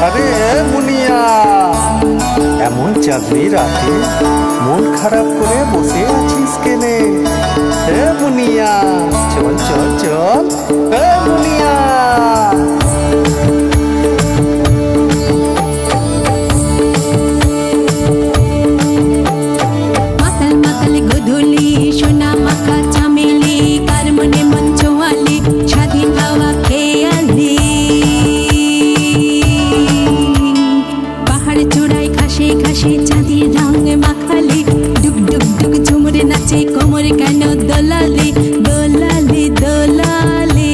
আরে মুনিয়া, এমন চাঁদনি রাতে মন খারাপ করে বসে আছিস কেনে? হে মুনিয়া, চল চল চল। হে মুনিয়া, মাতাল মাতাল গোধূলি সোনা মাখা চামেলি, কার মনে মন ছোঁয়ালি, স্বাধীন হাওয়া খেয়ালি। পাহাড় চূড়ায় ঘাসে ঘাসে চাঁদের রং মাখালি, ডুক ডুক ডুক ঝুমুরে নাচে কোমর কেন দোলালি দোলালি দোলালি।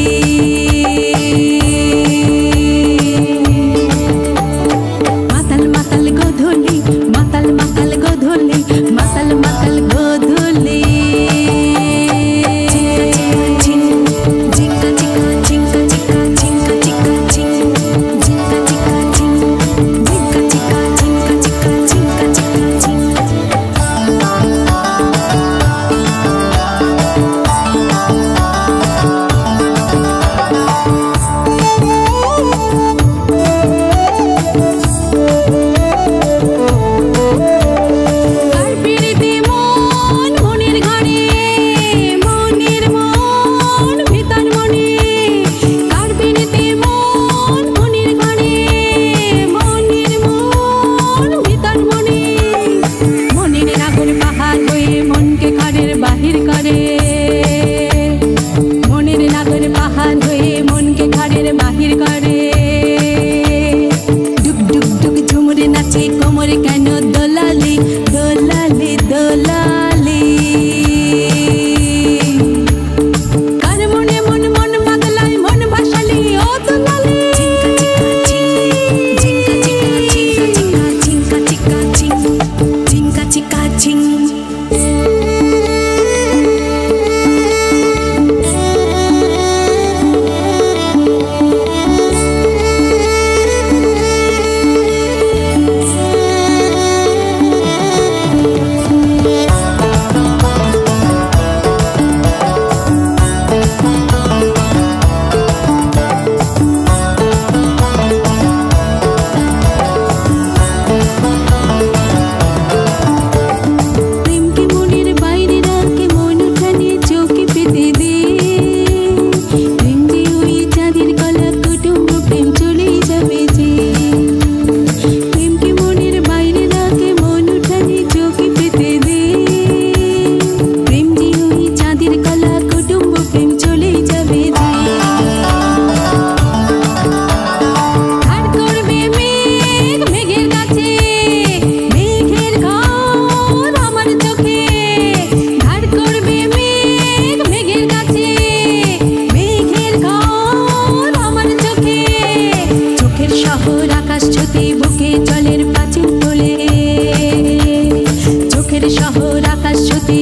মাতাল মাতাল গোধূলি, মাতাল মাতাল গোধূলি, মাতাল মাতাল গোধূলি। শহর আকাশ ছুতে